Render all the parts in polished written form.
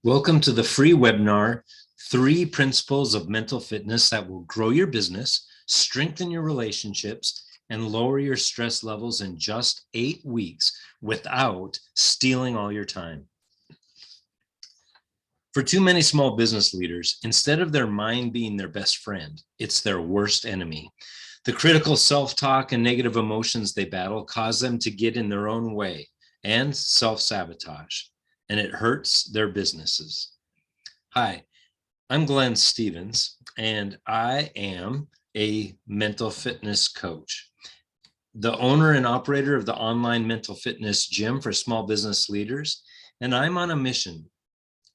Welcome to the free webinar, 3 Principles of Mental Fitness that will grow your business, strengthen your relationships, and lower your stress levels in just 8 weeks without stealing all your time. For too many small business leaders, instead of their mind being their best friend, it's their worst enemy. The critical self-talk and negative emotions they battle cause them to get in their own way and self-sabotage, and it hurts their businesses. Hi, I'm Glenn Stevens, and I am a mental fitness coach, the owner and operator of the online mental fitness gym for small business leaders, and I'm on a mission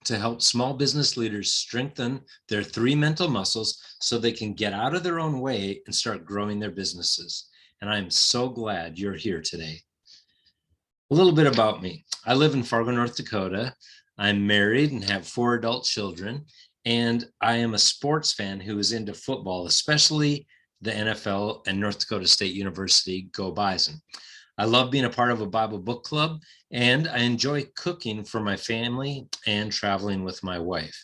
to help small business leaders strengthen their 3 mental muscles so they can get out of their own way and start growing their businesses. And I'm so glad you're here today. A little bit about me. I live in Fargo, North Dakota. I'm married and have 4 adult children, and I am a sports fan who is into football, especially the NFL and North Dakota State University, Go Bison. I love being a part of a Bible book club, and I enjoy cooking for my family and traveling with my wife.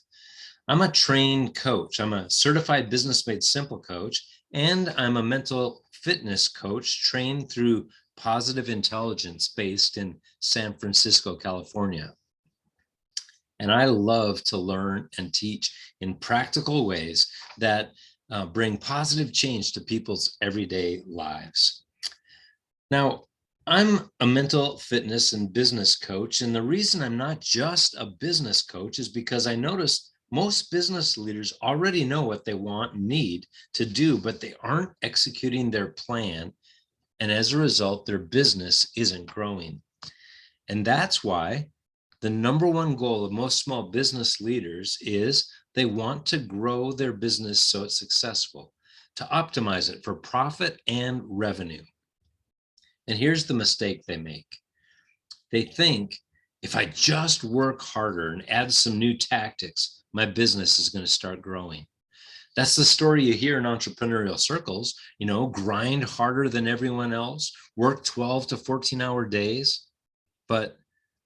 I'm a trained coach. I'm a certified Business Made Simple coach, and I'm a mental fitness coach trained through Positive Intelligence based in San Francisco, California. And I love to learn and teach in practical ways that bring positive change to people's everyday lives. Now, I'm a mental fitness and business coach, and the reason I'm not just a business coach is because I noticed most business leaders already know what they want and need to do, but they aren't executing their plan, and as a result, their business isn't growing. And that's why the #1 goal of most small business leaders is they want to grow their business so it's successful, to optimize it for profit and revenue. And here's the mistake they make. They think, if I just work harder and add some new tactics, my business is going to start growing. That's the story you hear in entrepreneurial circles, grind harder than everyone else, work 12 to 14-hour days. But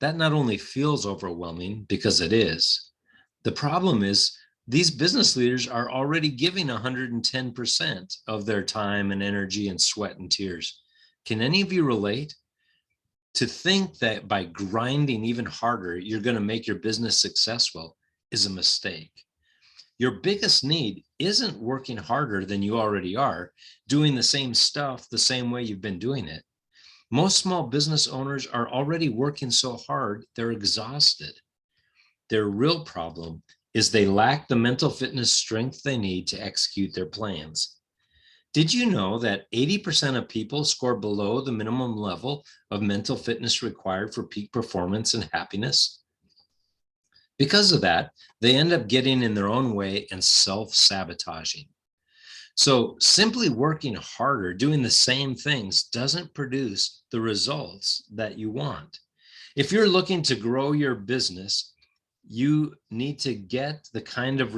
that not only feels overwhelming, because it is, the problem is these business leaders are already giving 110% of their time and energy and sweat and tears. Can any of you relate? To think that by grinding even harder, you're going to make your business successful is a mistake. Your biggest need isn't working harder than you already are, doing the same stuff the same way you've been doing it. Most small business owners are already working so hard, they're exhausted. Their real problem is they lack the mental fitness strength they need to execute their plans. Did you know that 80% of people score below the minimum level of mental fitness required for peak performance and happiness? Because of that, they end up getting in their own way and self-sabotaging. So simply working harder, doing the same things, doesn't produce the results that you want. If you're looking to grow your business, you need to get the kind of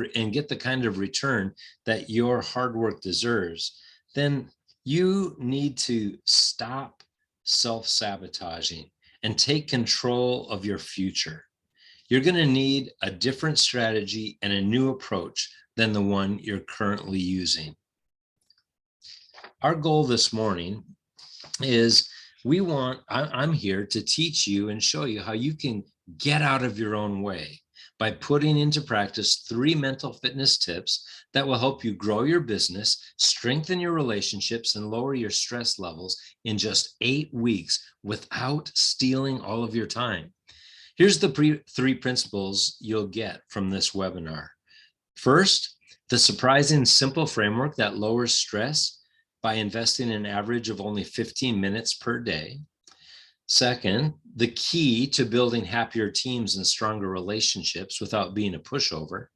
return that your hard work deserves. Then you need to stop self-sabotaging and take control of your future. You're going to need a different strategy and a new approach than the one you're currently using. Our goal this morning is I'm here to teach you and show you how you can get out of your own way by putting into practice 3 mental fitness tips that will help you grow your business, strengthen your relationships, and lower your stress levels in just 8 weeks without stealing all of your time. Here's the 3 principles you'll get from this webinar. First, the surprising simple framework that lowers stress by investing an average of only 15 minutes per day. Second, the key to building happier teams and stronger relationships without being a pushover.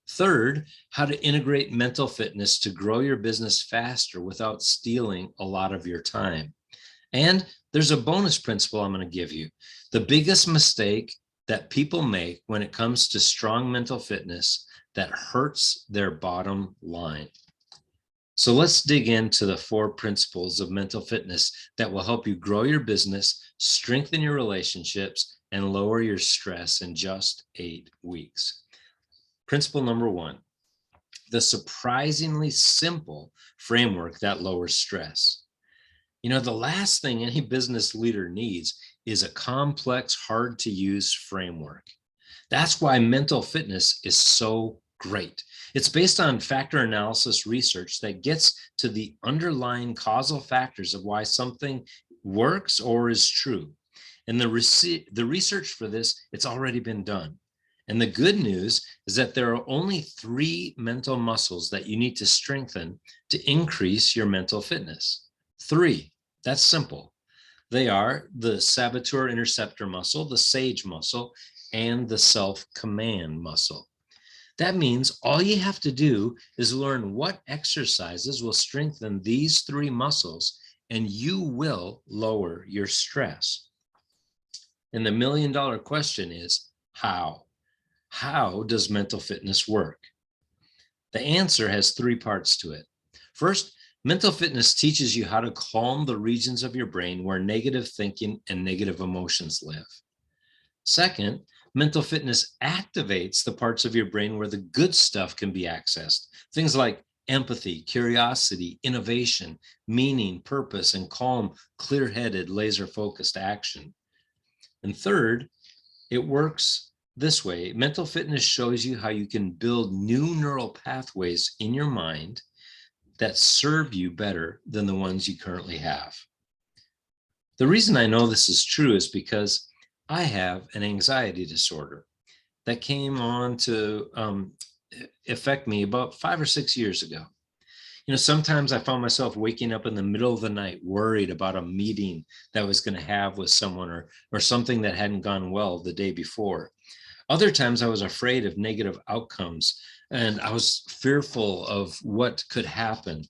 Third, how to integrate mental fitness to grow your business faster without stealing a lot of your time. And there's a bonus principle I'm going to give you. The biggest mistake that people make when it comes to strong mental fitness that hurts their bottom line. So let's dig into the 4 principles of mental fitness that will help you grow your business, strengthen your relationships, and lower your stress in just 8 weeks. Principle number 1, the surprisingly simple framework that lowers stress. The last thing any business leader needs is a complex, hard to use framework. That's why mental fitness is so great. It's based on factor analysis research that gets to the underlying causal factors of why something works or is true. And the research for this, it's already been done. And the good news is that there are only 3 mental muscles that you need to strengthen to increase your mental fitness. 3, that's simple. They are the saboteur-interceptor muscle, the SAGE muscle, and the self-command muscle. That means all you have to do is learn what exercises will strengthen these 3 muscles, and you will lower your stress. And the million-dollar question is, how? How does mental fitness work? The answer has 3 parts to it. First, mental fitness teaches you how to calm the regions of your brain where negative thinking and negative emotions live. Second, mental fitness activates the parts of your brain where the good stuff can be accessed. Things like empathy, curiosity, innovation, meaning, purpose, and calm, clear-headed, laser-focused action. And third, it works this way. Mental fitness shows you how you can build new neural pathways in your mind that serve you better than the ones you currently have. The reason I know this is true is because I have an anxiety disorder that came on to affect me about 5 or 6 years ago. Sometimes I found myself waking up in the middle of the night worried about a meeting that I was going to have with someone or something that hadn't gone well the day before. Other times I was afraid of negative outcomes and I was fearful of what could happen.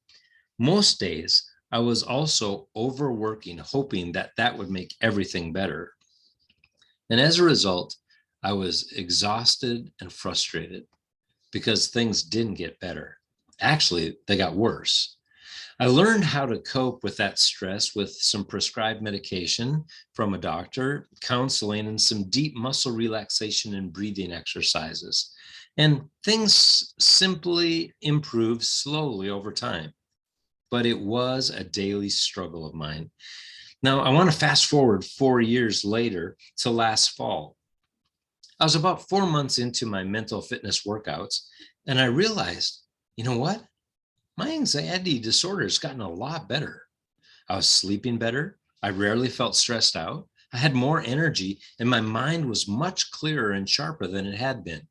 Most days I was also overworking, hoping that that would make everything better. And as a result, I was exhausted and frustrated because things didn't get better. Actually, they got worse. I learned how to cope with that stress with some prescribed medication from a doctor, counseling, and some deep muscle relaxation and breathing exercises. And things simply improved slowly over time. But it was a daily struggle of mine. Now, I want to fast forward 4 years later to last fall. I was about 4 months into my mental fitness workouts, and I realized, you know what? My anxiety disorder has gotten a lot better. I was sleeping better. I rarely felt stressed out. I had more energy, and my mind was much clearer and sharper than it had been.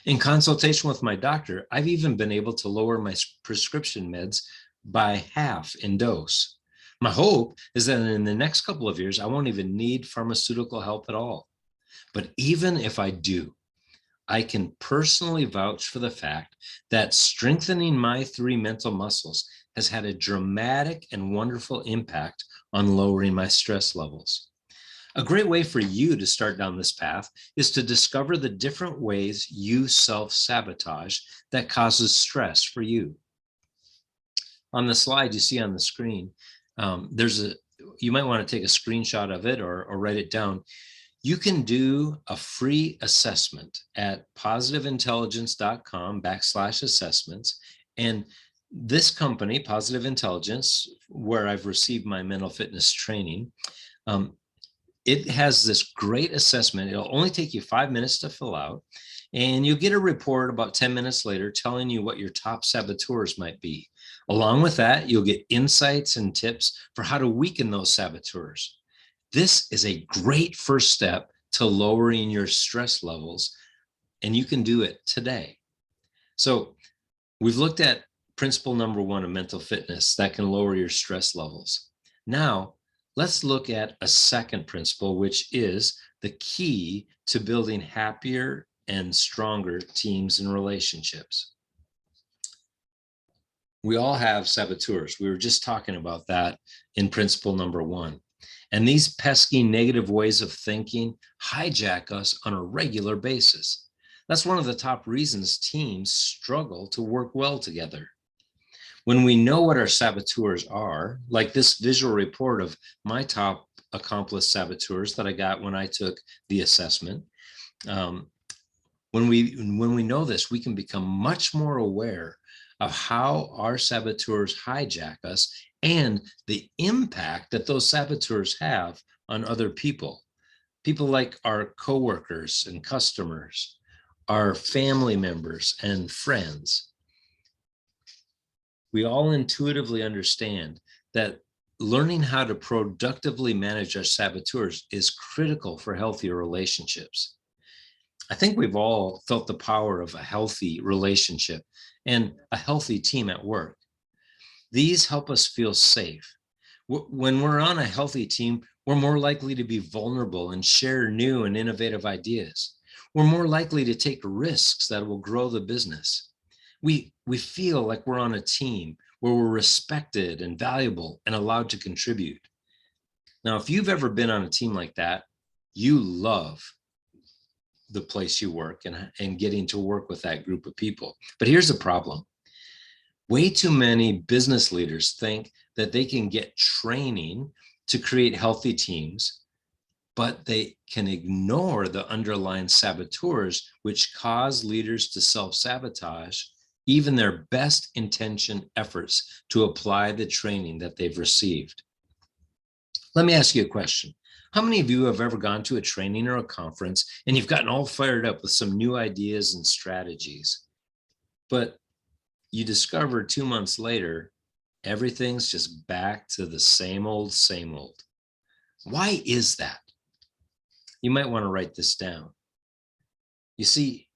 In consultation with my doctor, I've even been able to lower my prescription meds by half in dose. My hope is that in the next couple of years, I won't even need pharmaceutical help at all. But even if I do, I can personally vouch for the fact that strengthening my 3 mental muscles has had a dramatic and wonderful impact on lowering my stress levels. A great way for you to start down this path is to discover the different ways you self-sabotage that causes stress for you. On the slide you see on the screen, you might want to take a screenshot of it or write it down. You can do a free assessment at positiveintelligence.com/assessments. And this company, Positive Intelligence, where I've received my mental fitness training, it has this great assessment. It'll only take you 5 minutes to fill out, and you'll get a report about 10 minutes later telling you what your top saboteurs might be. Along with that, you'll get insights and tips for how to weaken those saboteurs. This is a great first step to lowering your stress levels, and you can do it today. So we've looked at principle number 1 of mental fitness that can lower your stress levels. Now, let's look at a second principle, which is the key to building happier and stronger teams and relationships. We all have saboteurs. We were just talking about that in principle number 1. And these pesky negative ways of thinking hijack us on a regular basis. That's one of the top reasons teams struggle to work well together. When we know what our saboteurs are, like this visual report of my top accomplished saboteurs that I got when I took the assessment, when we know this, we can become much more aware of how our saboteurs hijack us and the impact that those saboteurs have on other people. People like our coworkers and customers, our family members and friends. We all intuitively understand that learning how to productively manage our saboteurs is critical for healthier relationships. I think we've all felt the power of a healthy relationship and a healthy team at work. These help us feel safe. When we're on a healthy team, we're more likely to be vulnerable and share new and innovative ideas. We're more likely to take risks that will grow the business. We feel like we're on a team where we're respected and valuable and allowed to contribute. Now, if you've ever been on a team like that, you love the place you work and getting to work with that group of people. But here's the problem. Way too many business leaders think that they can get training to create healthy teams, but they can ignore the underlying saboteurs, which cause leaders to self-sabotage even their best intentioned efforts to apply the training that they've received. Let me ask you a question. How many of you have ever gone to a training or a conference and you've gotten all fired up with some new ideas and strategies, but you discover 2 months later, everything's just back to the same old, same old? Why is that? You might want to write this down. You see,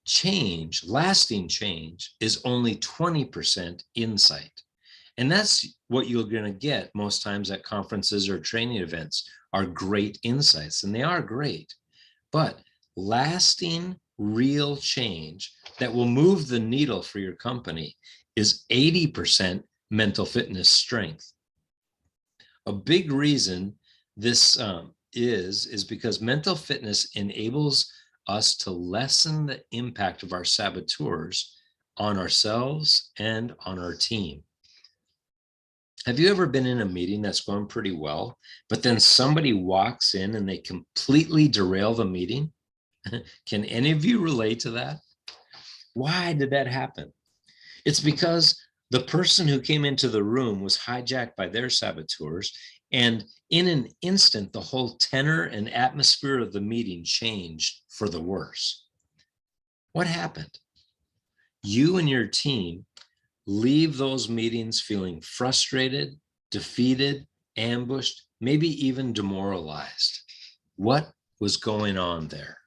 change, lasting change, is only 20% insight. And that's what you're going to get most times at conferences or training events, are great insights, and they are great. But lasting, real change that will move the needle for your company is 80% mental fitness strength. A big reason this is because mental fitness enables us to lessen the impact of our saboteurs on ourselves and on our team. Have you ever been in a meeting that's going pretty well, but then somebody walks in and they completely derail the meeting? Can any of you relate to that? Why did that happen? It's because the person who came into the room was hijacked by their saboteurs, and in an instant, the whole tenor and atmosphere of the meeting changed for the worse. What happened? You and your team leave those meetings feeling frustrated, defeated, ambushed, maybe even demoralized. What was going on there?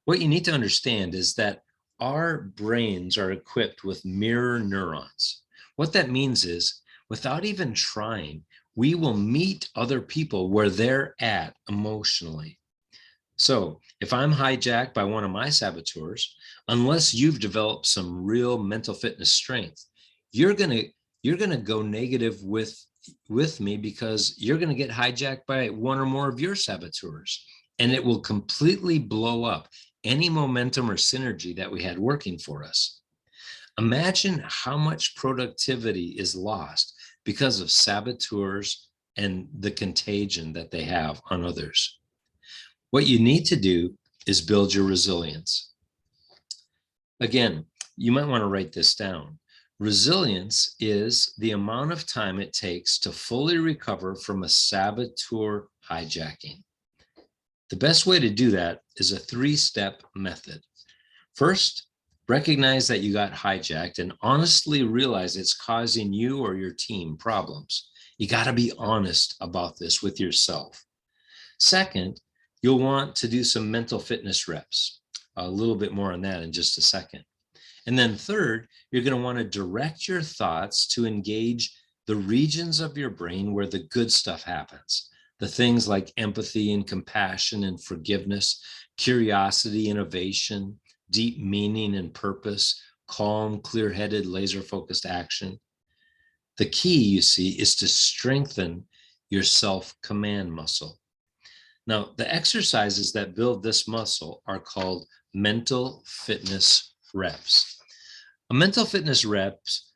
What you need to understand is that our brains are equipped with mirror neurons. What that means is, without even trying, we will meet other people where they're at emotionally. So if I'm hijacked by one of my saboteurs, unless you've developed some real mental fitness strength, you're gonna go negative with me, because you're gonna get hijacked by one or more of your saboteurs, and it will completely blow up any momentum or synergy that we had working for us. Imagine how much productivity is lost because of saboteurs and the contagion that they have on others. What you need to do is build your resilience. Again, you might want to write this down. Resilience is the amount of time it takes to fully recover from a saboteur hijacking. The best way to do that is a 3-step method. First, recognize that you got hijacked and honestly realize it's causing you or your team problems. You got to be honest about this with yourself. Second, you'll want to do some mental fitness reps. A little bit more on that in just a second. And then third, you're going to want to direct your thoughts to engage the regions of your brain where the good stuff happens. The things like empathy and compassion and forgiveness, curiosity, innovation, deep meaning and purpose, calm, clear-headed, laser-focused action. The key, you see, is to strengthen your self-command muscle. Now, the exercises that build this muscle are called mental fitness reps. A mental fitness reps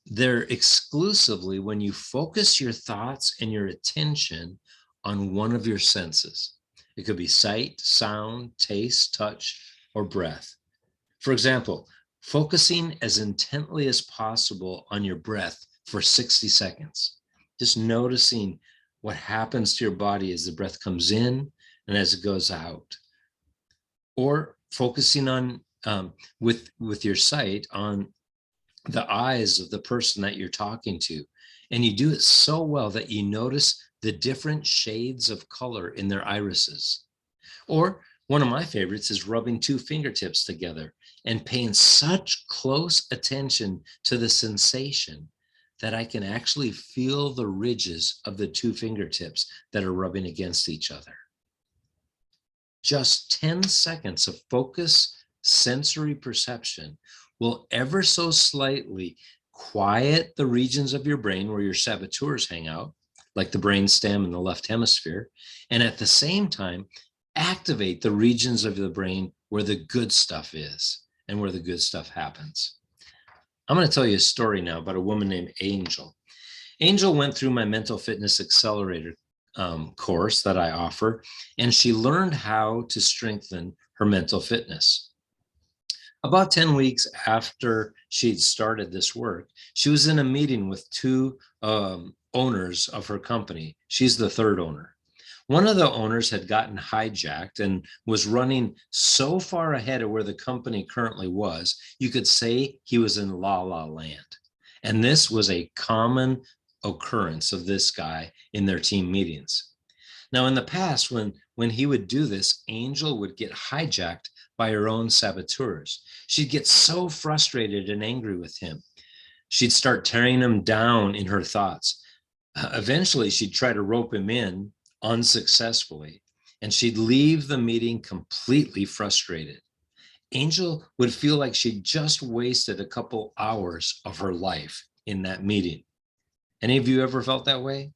They're exclusively when you focus your thoughts and your attention on one of your senses. It could be sight, sound, taste, touch, or breath. For example, focusing as intently as possible on your breath for 60 seconds, just noticing what happens to your body as the breath comes in and as it goes out. Or focusing on, with your sight, on the eyes of the person that you're talking to. And you do it so well that you notice the different shades of color in their irises. Or one of my favorites is rubbing two fingertips together and paying such close attention to the sensation that I can actually feel the ridges of the two fingertips that are rubbing against each other. Just 10 seconds of focus sensory perception will ever so slightly quiet the regions of your brain where your saboteurs hang out, like the brainstem in the left hemisphere, and at the same time, activate the regions of the brain where the good stuff is and where the good stuff happens. I'm going to tell you a story now about a woman named Angel. Angel went through my Mental Fitness Accelerator course that I offer, and she learned how to strengthen her mental fitness. About 10 weeks after she'd started this work, she was in a meeting with two owners of her company. She's the third owner. One of the owners had gotten hijacked and was running so far ahead of where the company currently was, you could say he was in la la land. And this was a common occurrence of this guy in their team meetings. Now, in the past, when he would do this, Angel would get hijacked by her own saboteurs. She'd get so frustrated and angry with him. She'd start tearing him down in her thoughts. Eventually, she'd try to rope him in unsuccessfully, and she'd leave the meeting completely frustrated. Angel would feel like she just wasted a couple hours of her life in that meeting. Any of you ever felt that way?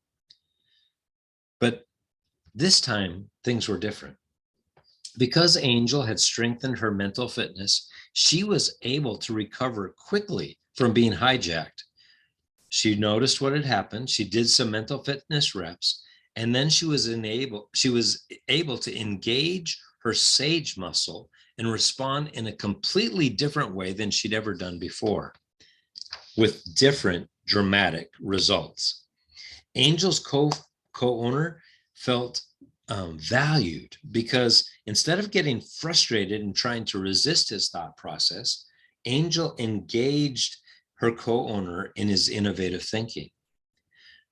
But this time, things were different. Because Angel had strengthened her mental fitness, she was able to recover quickly from being hijacked. She noticed what had happened. She did some mental fitness reps, and then she was able to engage her sage muscle and respond in a completely different way than she'd ever done before, with different dramatic results. Angel's co-owner felt valued because instead of getting frustrated and trying to resist his thought process, Angel engaged her co-owner in his innovative thinking.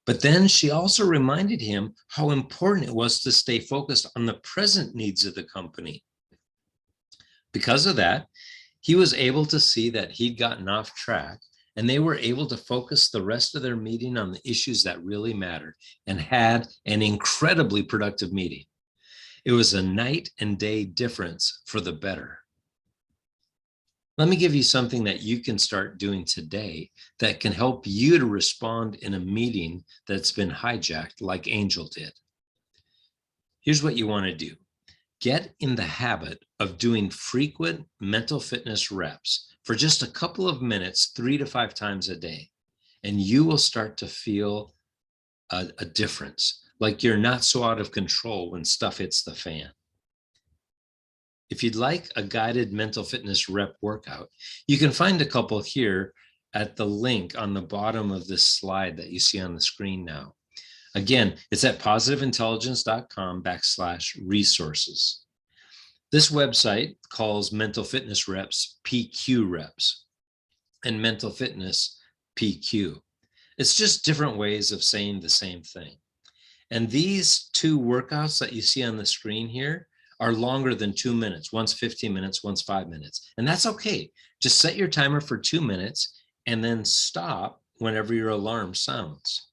But then she also reminded him how important it was to stay focused on the present needs of the company. Because of that, he was able to see that he'd gotten off track, and they were able to focus the rest of their meeting on the issues that really mattered and had an incredibly productive meeting. It was a night and day difference for the better. Let me give you something that you can start doing today that can help you to respond in a meeting that's been hijacked like Angel did. Here's what you want to do. Get in the habit of doing frequent mental fitness reps for just a couple of minutes, 3 to 5 times a day, and you will start to feel a difference, like you're not so out of control when stuff hits the fan. If you'd like a guided mental fitness rep workout, you can find a couple here at the link on the bottom of this slide that you see on the screen now. Again, it's at positiveintelligence.com/resources. This website calls mental fitness reps PQ reps and mental fitness PQ. It's just different ways of saying the same thing. And these two workouts that you see on the screen here are longer than 2 minutes. One's 15 minutes, one's 5 minutes. And that's okay. Just set your timer for 2 minutes and then stop whenever your alarm sounds.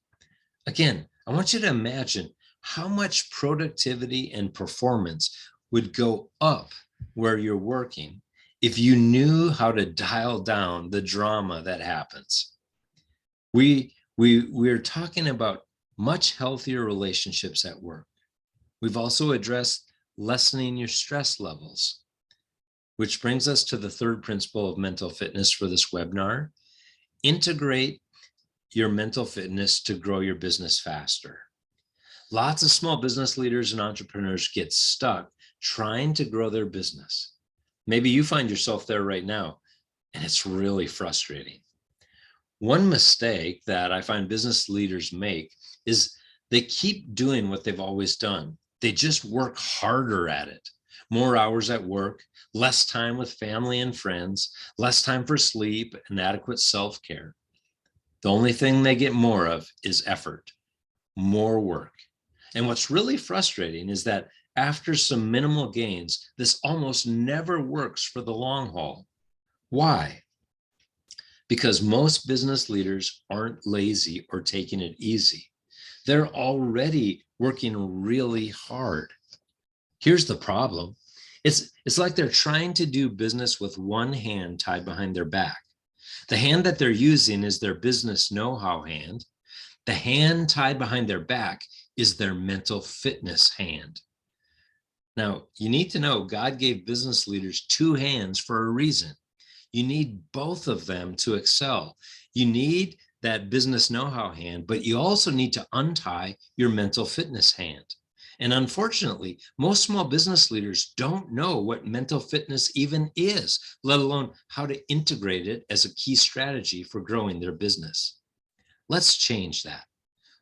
Again, I want you to imagine how much productivity and performance would go up where you're working if you knew how to dial down the drama that happens. We're talking about much healthier relationships at work. We've also addressed lessening your stress levels, which brings us to the third principle of mental fitness for this webinar. Integrate your mental fitness to grow your business faster. Lots of small business leaders and entrepreneurs get stuck trying to grow their business. Maybe you find yourself there right now, and it's really frustrating. One mistake that I find business leaders make is they keep doing what they've always done. They just work harder at it. More hours at work, less time with family and friends, less time for sleep and adequate self-care. The only thing they get more of is effort, more work. And what's really frustrating is that after some minimal gains, this almost never works for the long haul. Why? Because most business leaders aren't lazy or taking it easy. They're already working really hard. Here's the problem. It's like they're trying to do business with one hand tied behind their back. The hand that they're using is their business know-how hand. The hand tied behind their back is their mental fitness hand. Now, you need to know God gave business leaders two hands for a reason. You need both of them to excel. You need that business know-how hand, but you also need to untie your mental fitness hand. And unfortunately, most small business leaders don't know what mental fitness even is, let alone how to integrate it as a key strategy for growing their business. Let's change that.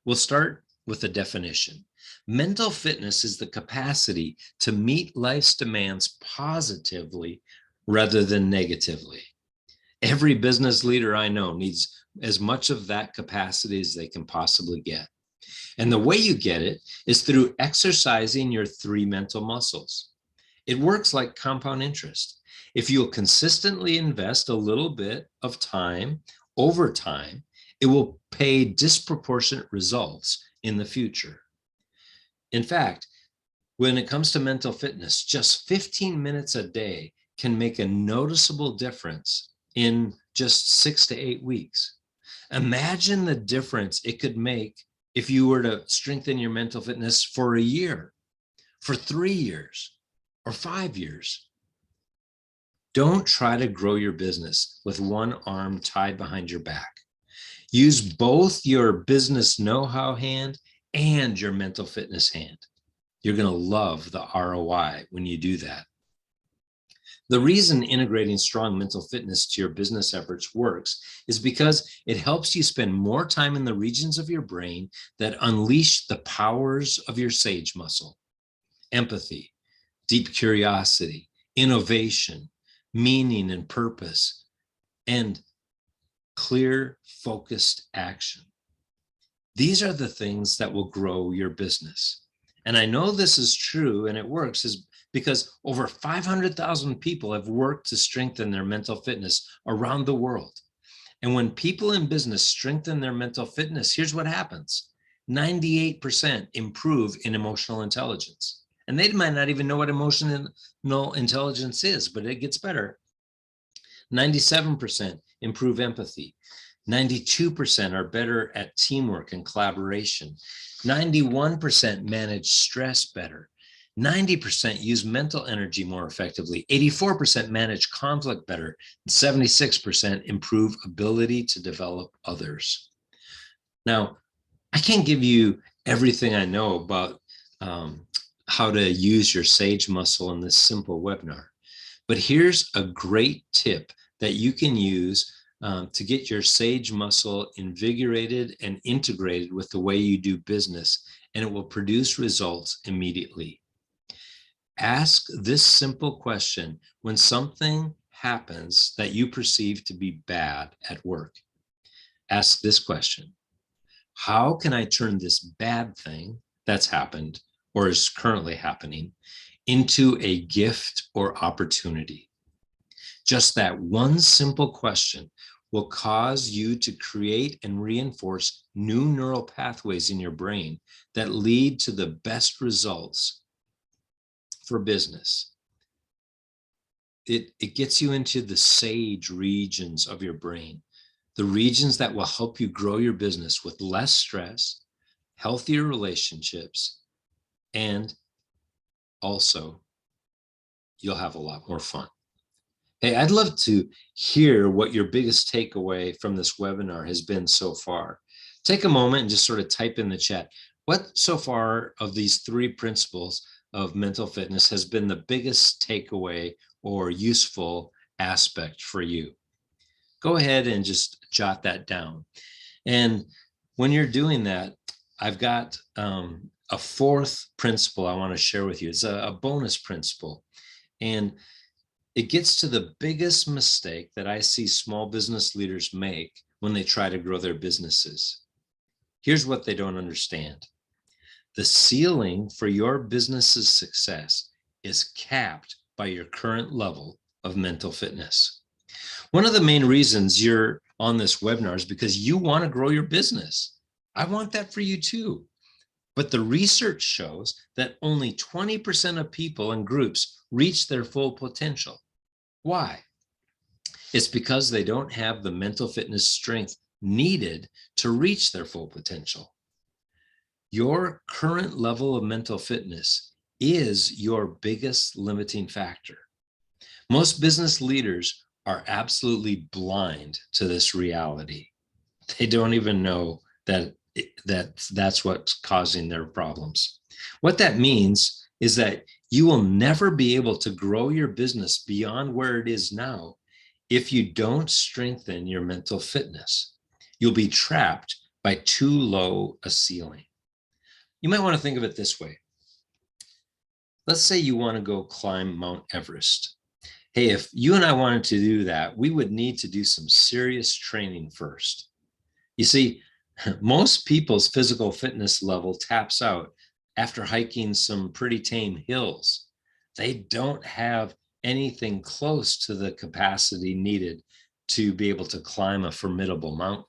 We'll start with a definition. Mental fitness is the capacity to meet life's demands positively rather than negatively. Every business leader I know needs as much of that capacity as they can possibly get. And the way you get it is through exercising your three mental muscles. It works like compound interest. If you'll consistently invest a little bit of time over time, it will pay disproportionate results in the future. In fact, when it comes to mental fitness, just 15 minutes a day can make a noticeable difference in just 6 to 8 weeks. Imagine the difference it could make if you were to strengthen your mental fitness for a year, for 3 years, or 5 years. Don't try to grow your business with one arm tied behind your back. Use both your business know-how hand and your mental fitness hand. You're going to love the ROI when you do that. The reason integrating strong mental fitness to your business efforts works is because it helps you spend more time in the regions of your brain that unleash the powers of your sage muscle: empathy, deep curiosity, innovation, meaning and purpose, and clear, focused action. These are the things that will grow your business. And I know this is true and it works is because over 500,000 people have worked to strengthen their mental fitness around the world. And when people in business strengthen their mental fitness, here's what happens. 98% improve in emotional intelligence. And they might not even know what emotional intelligence is, but it gets better. 97% improve empathy. 92% are better at teamwork and collaboration. 91% manage stress better. 90% use mental energy more effectively. 84% manage conflict better. And 76% improve ability to develop others. Now, I can't give you everything I know about how to use your sage muscle in this simple webinar, but here's a great tip that you can use to get your sage muscle invigorated and integrated with the way you do business, and it will produce results immediately. Ask this simple question when something happens that you perceive to be bad at work. Ask this question: how can I turn this bad thing that's happened or is currently happening into a gift or opportunity? Just that one simple question will cause you to create and reinforce new neural pathways in your brain that lead to the best results for business. It gets you into the sage regions of your brain, the regions that will help you grow your business with less stress, healthier relationships, and also you'll have a lot more fun. Hey, I'd love to hear what your biggest takeaway from this webinar has been so far. Take a moment and just sort of type in the chat. What so far of these three principles of mental fitness has been the biggest takeaway or useful aspect for you? Go ahead and just jot that down. And when you're doing that, I've got a fourth principle I want to share with you. It's a bonus principle. And it gets to the biggest mistake that I see small business leaders make when they try to grow their businesses. Here's what they don't understand. The ceiling for your business's success is capped by your current level of mental fitness. One of the main reasons you're on this webinar is because you want to grow your business. I want that for you too. But the research shows that only 20% of people and groups reach their full potential. Why? It's because they don't have the mental fitness strength needed to reach their full potential. Your current level of mental fitness is your biggest limiting factor. Most business leaders are absolutely blind to this reality. They don't even know that's what's causing their problems. What that means is that you will never be able to grow your business beyond where it is now if you don't strengthen your mental fitness. You'll be trapped by too low a ceiling. You might want to think of it this way. Let's say you want to go climb Mount Everest. Hey, if you and I wanted to do that, we would need to do some serious training first. You see, most people's physical fitness level taps out after hiking some pretty tame hills. They don't have anything close to the capacity needed to be able to climb a formidable mountain.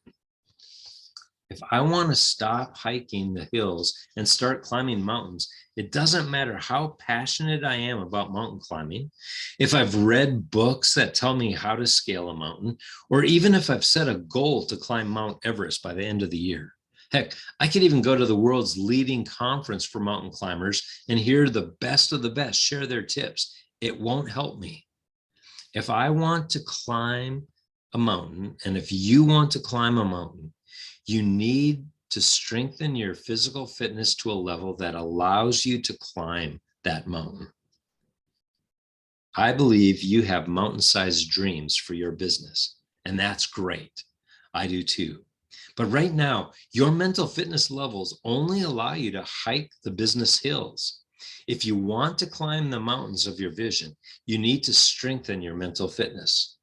If I want to stop hiking the hills and start climbing mountains, it doesn't matter how passionate I am about mountain climbing, if I've read books that tell me how to scale a mountain, or even if I've set a goal to climb Mount Everest by the end of the year. Heck, I could even go to the world's leading conference for mountain climbers and hear the best of the best share their tips. It won't help me. If I want to climb a mountain, and if you want to climb a mountain, you need to strengthen your physical fitness to a level that allows you to climb that mountain. I believe you have mountain-sized dreams for your business, and that's great. I do too. But right now, your mental fitness levels only allow you to hike the business hills. If you want to climb the mountains of your vision, you need to strengthen your mental fitness.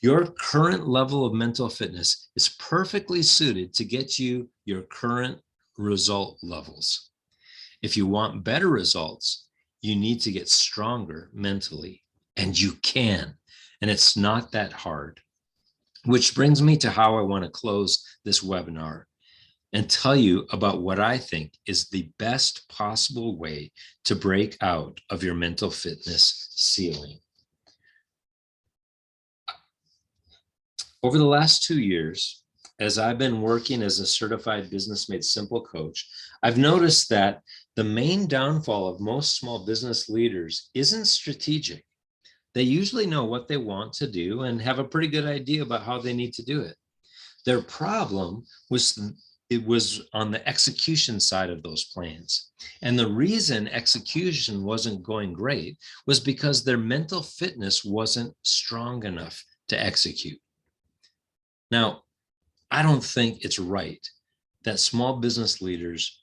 Your current level of mental fitness is perfectly suited to get you your current result levels. If you want better results, you need to get stronger mentally, and you can, and it's not that hard. Which brings me to how I want to close this webinar and tell you about what I think is the best possible way to break out of your mental fitness ceiling. Over the last 2 years, as I've been working as a certified Business Made Simple coach, I've noticed that the main downfall of most small business leaders isn't strategic. They usually know what they want to do and have a pretty good idea about how they need to do it. Their problem was on the execution side of those plans. And the reason execution wasn't going great was because their mental fitness wasn't strong enough to execute. Now, I don't think it's right that small business leaders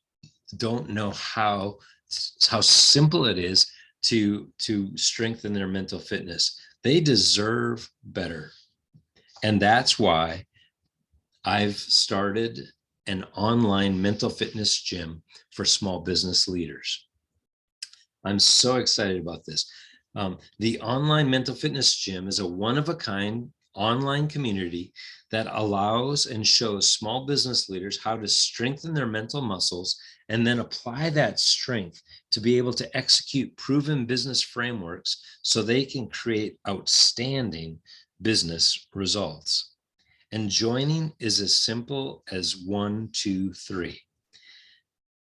don't know how simple it is to strengthen their mental fitness. They deserve better. And that's why I've started an online mental fitness gym for small business leaders. I'm so excited about this. The online mental fitness gym is a one-of-a-kind online community that allows and shows small business leaders how to strengthen their mental muscles and then apply that strength to be able to execute proven business frameworks so they can create outstanding business results. And joining is as simple as 1, 2, 3.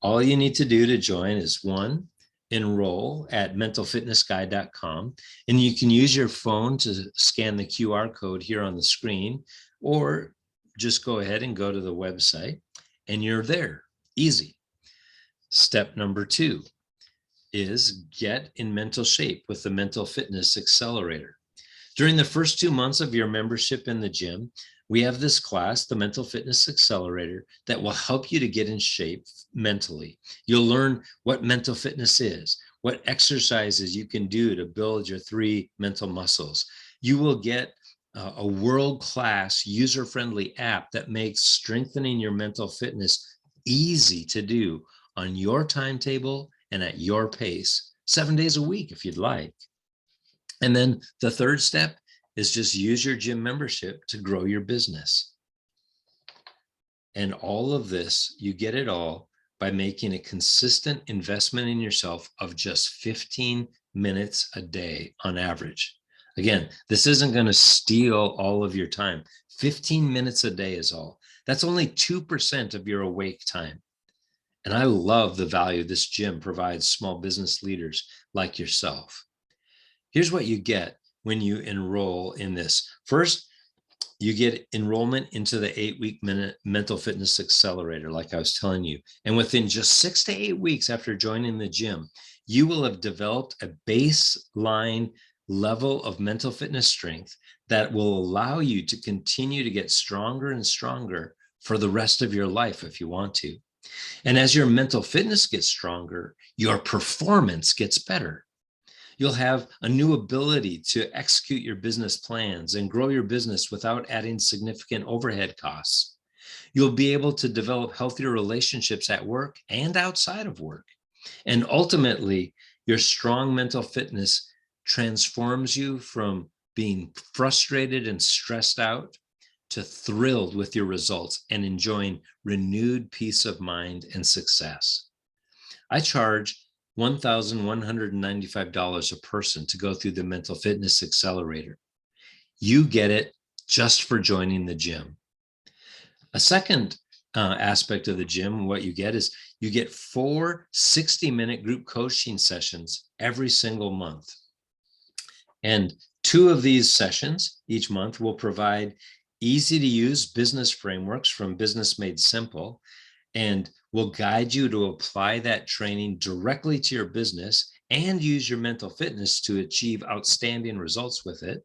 All you need to do to join is 1, enroll at mentalfitnessguy.com, and you can use your phone to scan the QR code here on the screen, or just go ahead and go to the website and you're there. Easy. Step number 2 is get in mental shape with the Mental Fitness Accelerator. During the first 2 months of your membership in the gym, we have this class, the Mental Fitness Accelerator, that will help you to get in shape mentally. You'll learn what mental fitness is, what exercises you can do to build your 3 mental muscles. You will get a world-class, user-friendly app that makes strengthening your mental fitness easy to do on your timetable and at your pace, 7 days a week if you'd like. And then the third step is just use your gym membership to grow your business. And all of this, you get it all by making a consistent investment in yourself of just 15 minutes a day on average. Again, this isn't going to steal all of your time. 15 minutes a day is all. That's only 2% of your awake time. And I love the value this gym provides small business leaders like yourself. Here's what you get when you enroll in this. First, you get enrollment into the 8-week Mental Fitness Accelerator, like I was telling you. And within just 6 to 8 weeks after joining the gym, you will have developed a baseline level of mental fitness strength that will allow you to continue to get stronger and stronger for the rest of your life if you want to. And as your mental fitness gets stronger, your performance gets better. You'll have a new ability to execute your business plans and grow your business without adding significant overhead costs. You'll be able to develop healthier relationships at work and outside of work. And ultimately, your strong mental fitness transforms you from being frustrated and stressed out to thrilled with your results and enjoying renewed peace of mind and success. I charge $1,195 a person to go through the Mental Fitness Accelerator. You get it just for joining the gym. A second aspect of the gym, what you get is you get 4 60-minute group coaching sessions every single month. And 2 of these sessions each month will provide easy-to-use business frameworks from Business Made Simple, and will guide you to apply that training directly to your business and use your mental fitness to achieve outstanding results with it.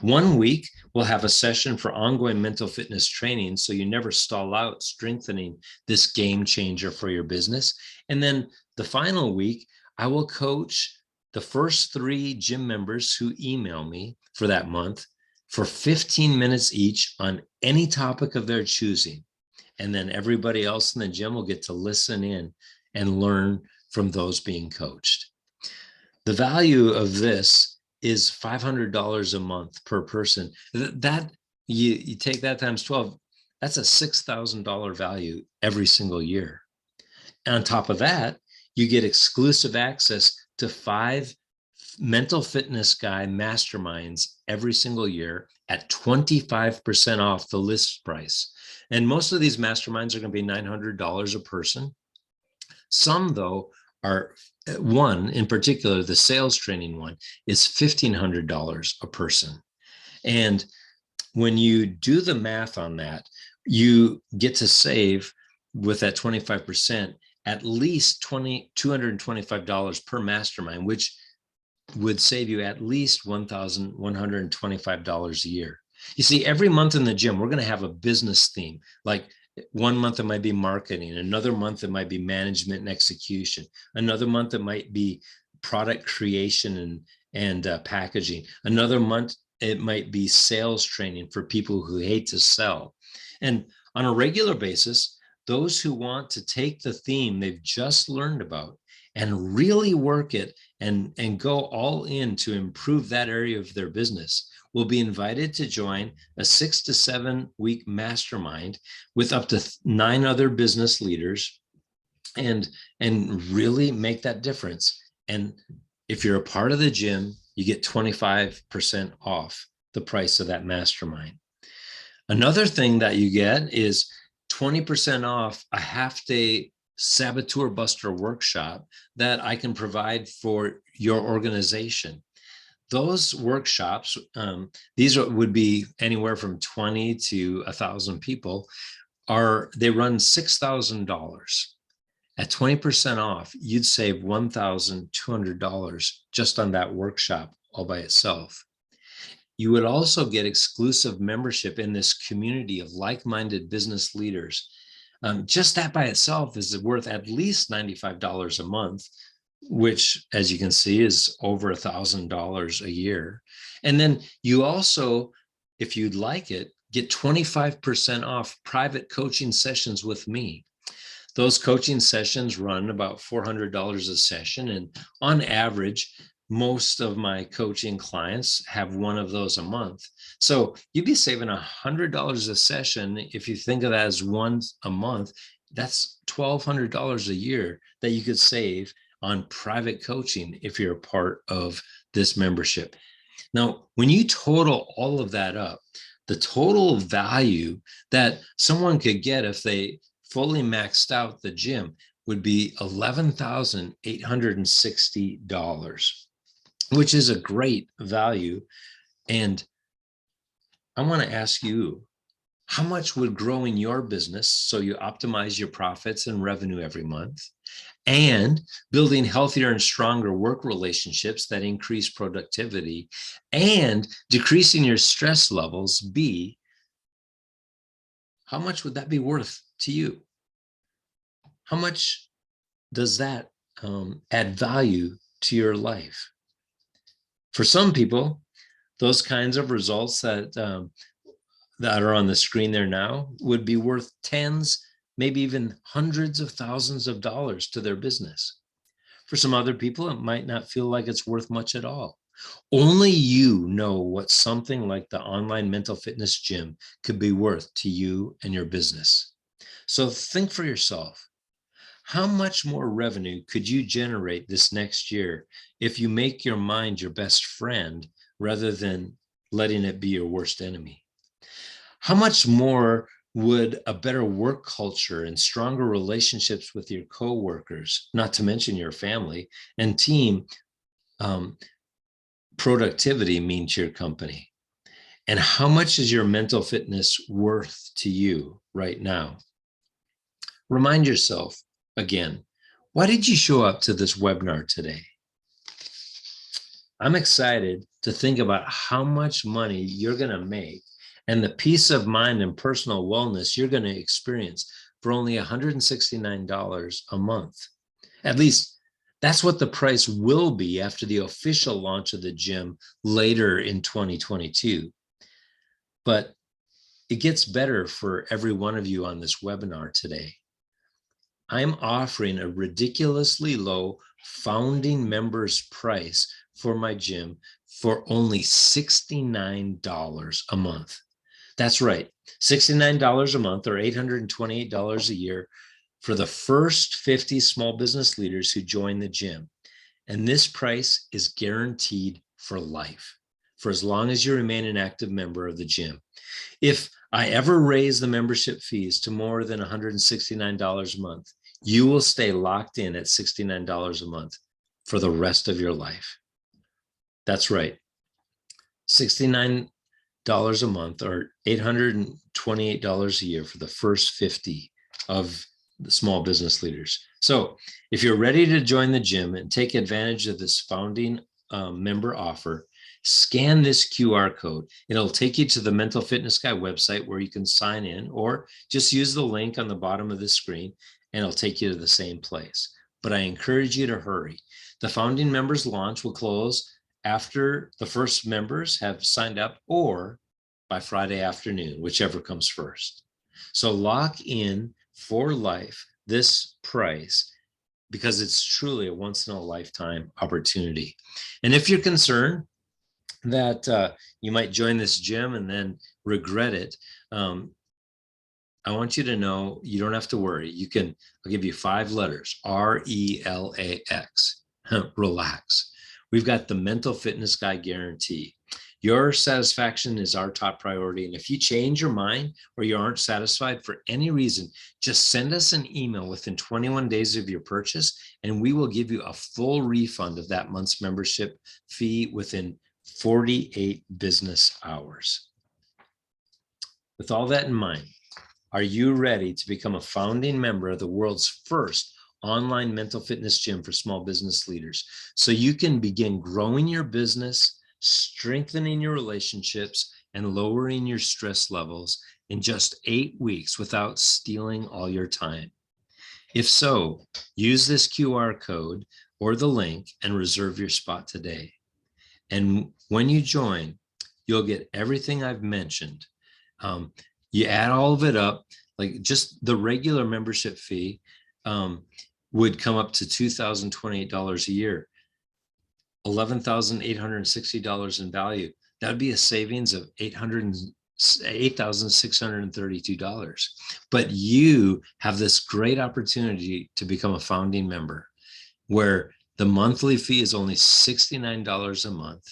1 week, we'll have a session for ongoing mental fitness training so you never stall out strengthening this game changer for your business. And then the final week, I will coach the first 3 gym members who email me for that month for 15 minutes each on any topic of their choosing. And then everybody else in the gym will get to listen in and learn from those being coached. The value of this is $500 a month per person. That you take that times 12, that's a $6,000 value every single year. And on top of that, you get exclusive access to 5 Mental Fitness Guy masterminds every single year at 25% off the list price. And most of these masterminds are going to be $900 a person. Some, though, are, one in particular, the sales training one, is $1,500 a person. And when you do the math on that, you get to save with that 25% at least $225 per mastermind, which would save you at least $1,125 a year. You see, every month in the gym, we're going to have a business theme. Like 1 month it might be marketing, another month it might be management and execution, another month it might be product creation and packaging, another month it might be sales training for people who hate to sell. And on a regular basis, those who want to take the theme they've just learned about and really work it and go all in to improve that area of their business will be invited to join a 6 to 7 week mastermind with up to 9 other business leaders and really make that difference. And if you're a part of the gym, you get 25% off the price of that mastermind. Another thing that you get is 20% off a half-day saboteur buster workshop that I can provide for your organization. Those workshops, would be anywhere from 20 to 1,000 people, they run $6,000. At 20% off, you'd save $1,200 just on that workshop all by itself. You would also get exclusive membership in this community of like-minded business leaders. Just that by itself is worth at least $95 a month, which, as you can see, is over $1,000 a year. And then you also, if you'd like it, get 25% off private coaching sessions with me. Those coaching sessions run about $400 a session. And on average, most of my coaching clients have one of those a month. So you'd be saving $100 a session. If you think of that as once a month, that's $1,200 a year that you could save on private coaching if you're a part of this membership. Now, when you total all of that up, the total value that someone could get if they fully maxed out the gym would be $11,860, which is a great value. And I want to ask you, how much would growing your business so you optimize your profits and revenue every month, and building healthier and stronger work relationships that increase productivity, and decreasing your stress levels be? How much would that be worth to you? How much does that add value to your life? For some people, those kinds of results that are on the screen there now would be worth tens, maybe even hundreds of thousands of dollars to their business. For some other people, it might not feel like it's worth much at all. Only you know what something like the online mental fitness gym could be worth to you and your business. So think for yourself. How much more revenue could you generate this next year if you make your mind your best friend rather than letting it be your worst enemy? How much more would a better work culture and stronger relationships with your coworkers, not to mention your family and team, productivity mean to your company? And how much is your mental fitness worth to you right now? Remind yourself again, why did you show up to this webinar today? I'm excited to think about how much money you're going to make and the peace of mind and personal wellness you're going to experience for only $169 a month. At least that's what the price will be after the official launch of the gym later in 2022. But it gets better for every one of you on this webinar today. I'm offering a ridiculously low founding members price for my gym for only $69 a month. That's right, $69 a month or $828 a year for the first 50 small business leaders who join the gym. And this price is guaranteed for life, for as long as you remain an active member of the gym. If I ever raise the membership fees to more than $169 a month, you will stay locked in at $69 a month for the rest of your life. That's right, $69 a month or $828 a year for the first 50 of the small business leaders. So if you're ready to join the gym and take advantage of this founding member offer, scan this QR code. It'll take you to the Mental Fitness Guy website where you can sign in, or just use the link on the bottom of the screen and it'll take you to the same place. But I encourage you to hurry. The founding members launch will close after the first members have signed up, or by Friday afternoon, whichever comes first. So lock in for life this price, because it's truly a once in a lifetime opportunity. And if you're concerned that you might join this gym and then regret it, I want you to know you don't have to worry. I'll give you 5 letters, RELAX, relax. We've got the Mental Fitness Guy guarantee. Your satisfaction is our top priority. And if you change your mind or you aren't satisfied for any reason, just send us an email within 21 days of your purchase, and we will give you a full refund of that month's membership fee within 48 business hours. With all that in mind, are you ready to become a founding member of the world's first online mental fitness gym for small business leaders, so you can begin growing your business, strengthening your relationships, and lowering your stress levels in just 8 weeks without stealing all your time? If so, use this QR code or the link and reserve your spot today. And when you join, you'll get everything I've mentioned. You add all of it up, like just the regular membership fee would come up to $2,028 a year, $11,860 in value. That would be a savings of $8,632. But you have this great opportunity to become a founding member, where the monthly fee is only $69 a month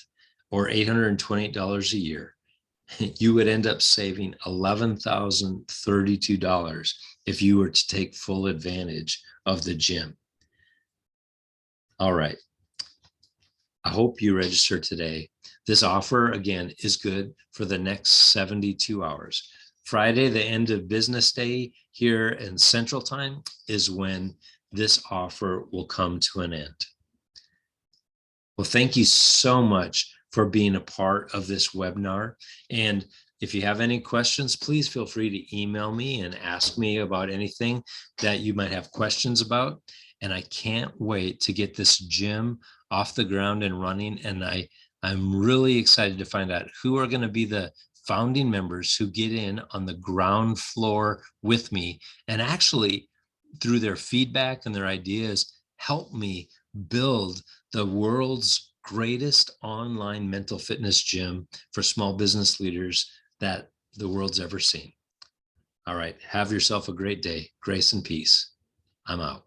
or $828 a year. You would end up saving $11,032 if you were to take full advantage of the gym. All right. I hope you register today. This offer, again, is good for the next 72 hours. Friday, the end of business day here in Central Time, is when this offer will come to an end. Well, thank you so much for being a part of this webinar. And if you have any questions, please feel free to email me and ask me about anything that you might have questions about. And I can't wait to get this gym off the ground and running. And I'm really excited to find out who are going to be the founding members who get in on the ground floor with me, and actually, through their feedback and their ideas, help me build the world's greatest online mental fitness gym for small business leaders that the world's ever seen. All right. Have yourself a great day. Grace and peace. I'm out.